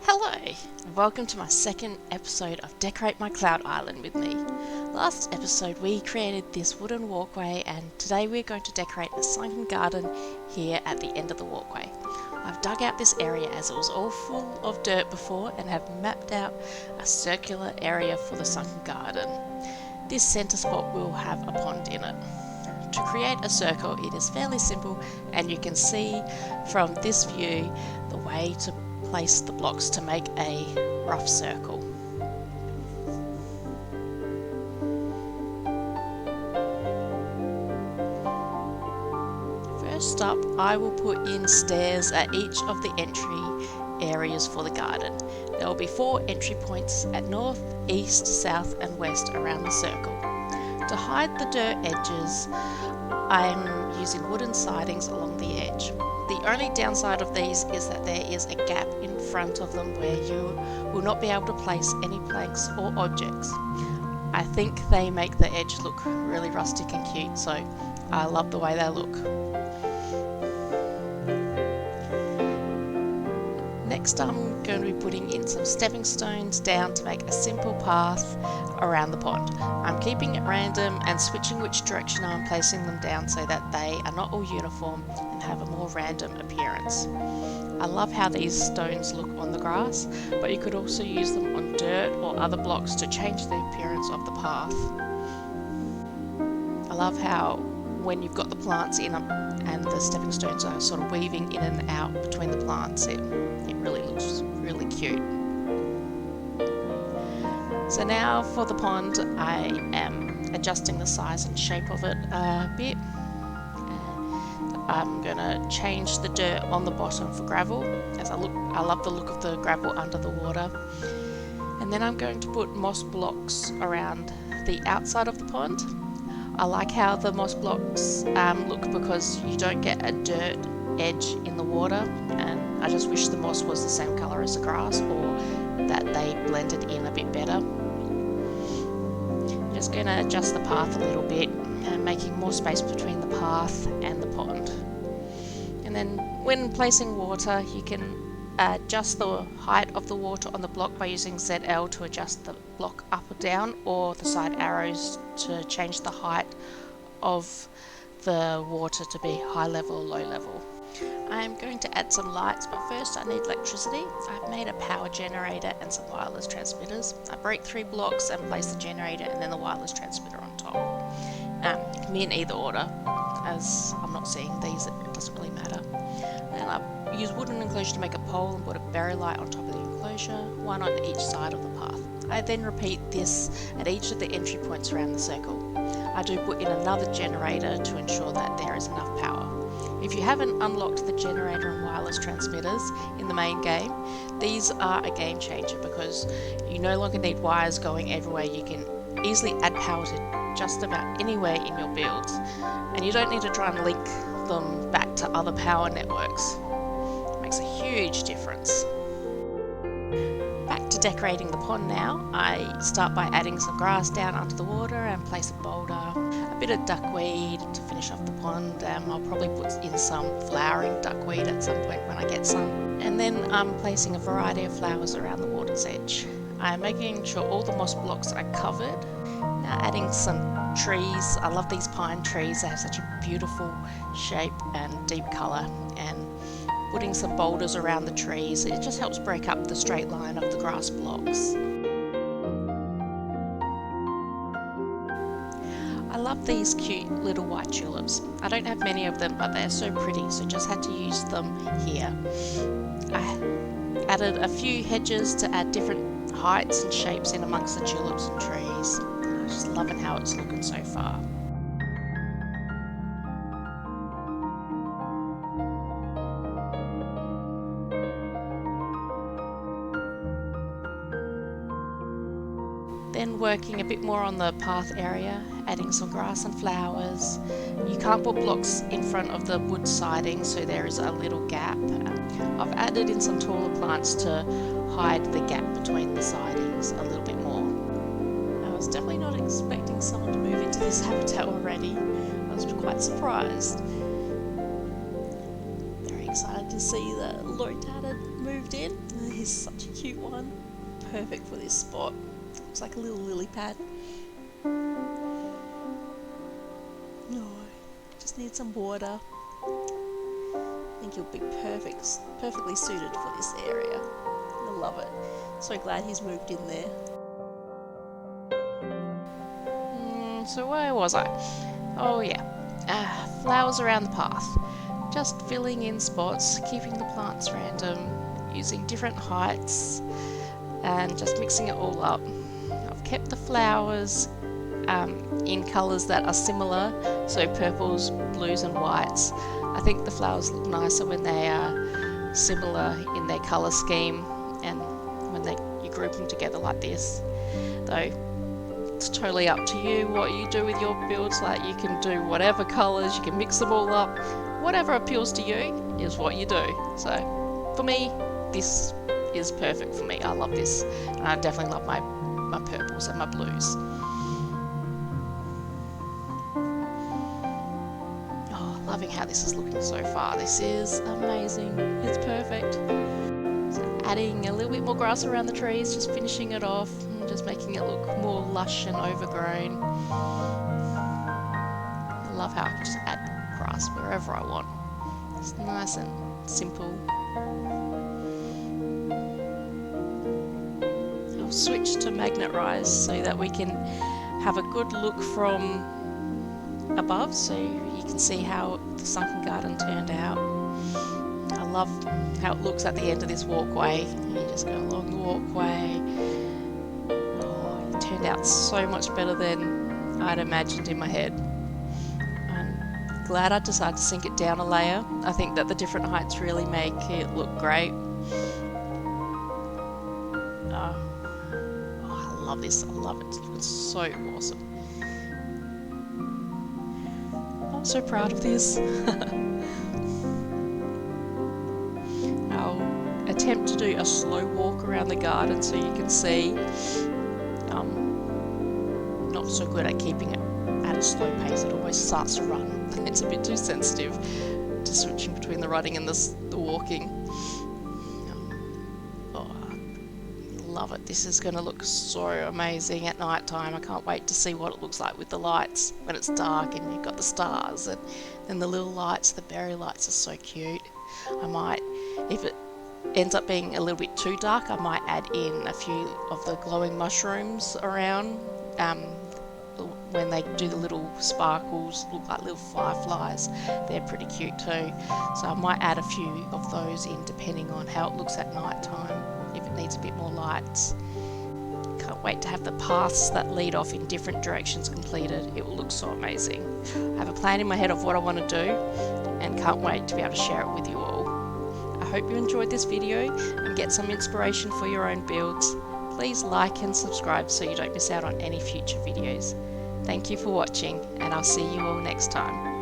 Hello, and welcome to my second episode of Decorate My Cloud Island with me. Last episode we created this wooden walkway, and today we're going to decorate a sunken garden here at the end of the walkway. I've dug out this area as it was all full of dirt before and have mapped out a circular area for the sunken garden. This centre spot will have a pond in it. To create a circle it is fairly simple, and you can see from this view the way to place the blocks to make a rough circle. First up, I will put in stairs at each of the entry areas for the garden. There will be 4 entry points at north, east, south and west around the circle. To hide the dirt edges, I'm using wooden sidings along the edge. The only downside of these is that there is a gap in front of them where you will not be able to place any planks or objects. I think they make the edge look really rustic and cute, so I love the way they look. Next I'm going to be putting in some stepping stones down to make a simple path around the pond. I'm keeping it random and switching which direction I'm placing them down so that they are not all uniform and have a more random appearance. I love how these stones look on the grass, but you could also use them on dirt or other blocks to change the appearance of the path. I love how when you've got the plants in and the stepping stones are sort of weaving in and out between the plants, it really looks really cute. So now for the pond, I am adjusting the size and shape of it a bit. I'm going to change the dirt on the bottom for gravel, as I love the look of the gravel under the water. And then I'm going to put moss blocks around the outside of the pond. I like how the moss blocks look because you don't get a dirt edge in the water, and I just wish the moss was the same colour as the grass, or that they blended in a bit better. I'm just going to adjust the path a little bit and making more space between the path and the pond. And then when placing water, you can adjust the height of the water on the block by using ZL to adjust the block up or down, or the side arrows to change the height of the water to be high level or low level. I'm going to add some lights, but first I need electricity. I've made a power generator and some wireless transmitters. I break 3 blocks and place the generator and then the wireless transmitter on top. You can be in either order, as I'm not seeing these, it doesn't really matter. And I use wooden enclosure to make a pole and put a berry light on top of the enclosure, one on each side of the path. I then repeat this at each of the entry points around the circle. I do put in another generator to ensure that there is enough power. If you haven't unlocked the generator and wireless transmitters in the main game, these are a game changer because you no longer need wires going everywhere. You can easily add power to just about anywhere in your builds, and you don't need to try and link them back to other power networks. It makes a huge difference. Back to decorating the pond now. I start by adding some grass down under the water and place a boulder, a bit of duckweed to finish off the pond. I'll probably put in some flowering duckweed at some point when I get some. And then I'm placing a variety of flowers around the water's edge. I'm making sure all the moss blocks are covered. Now adding some trees. I love these pine trees, they have such a beautiful shape and deep colour, and putting some boulders around the trees, it just helps break up the straight line of the grass blocks. I love these cute little white tulips. I don't have many of them, but they're so pretty, so just had to use them here. I added a few hedges to add different heights and shapes in amongst the tulips and trees. I'm just loving how it's looking so far. Then working a bit more on the path area, adding some grass and flowers. You can't put blocks in front of the wood siding, so there is a little gap. I've added in some taller plants to hide the gap between the sidings a little bit more. I was definitely not expecting someone to move into this habitat already. I was quite surprised. Very excited glad to see that Lotad had moved in. He's such a cute one. Perfect for this spot. Looks like a little lily pad. No, just need some water. I think he'll be perfectly suited for this area. I love it. So glad he's moved in there. So where was I? Oh yeah, flowers around the path. Just filling in spots, keeping the plants random, using different heights, and just mixing it all up. I've kept the flowers in colours that are similar, so purples, blues and whites. I think the flowers look nicer when they are similar in their colour scheme and when you group them together like this. Though it's totally up to you what you do with your builds. Like, you can do whatever colours, you can mix them all up. Whatever appeals to you is what you do. So for me, this is perfect for me. I love this, and I definitely love my purples and my blues. Oh, loving how this is looking so far. This is amazing. It's perfect. So adding a little bit more grass around the trees, just finishing it off, and just making it look more lush and overgrown. I love how I can just add grass wherever I want. It's nice and simple. I'll switch to magnet rise so that we can have a good look from above, so you can see how the sunken garden turned out. I love how it looks at the end of this walkway. You just go along the walkway. Oh, it turned out so much better than I'd imagined in my head. I'm glad I decided to sink it down a layer. I think that the different heights really make it look great. I love this. I love it. It's so awesome. I'm so proud of this. I'll attempt to do a slow walk around the garden so you can see. Not so good at keeping it at a slow pace. It always starts to run. It's a bit too sensitive to switching between the running and the walking. Love it. This is going to look so amazing at night time. I can't wait to see what it looks like with the lights when it's dark and you've got the stars and then the little lights. The berry lights are so cute. I might, if it ends up being a little bit too dark, I might add in a few of the glowing mushrooms around. When they do the little sparkles, look like little fireflies. They're pretty cute too. So I might add a few of those in depending on how it looks at night time, if it needs a bit more lights. Can't wait to have the paths that lead off in different directions completed. It will look so amazing. I have a plan in my head of what I want to do and can't wait to be able to share it with you all. I hope you enjoyed this video and get some inspiration for your own builds. Please like and subscribe so you don't miss out on any future videos. Thank you for watching, and I'll see you all next time.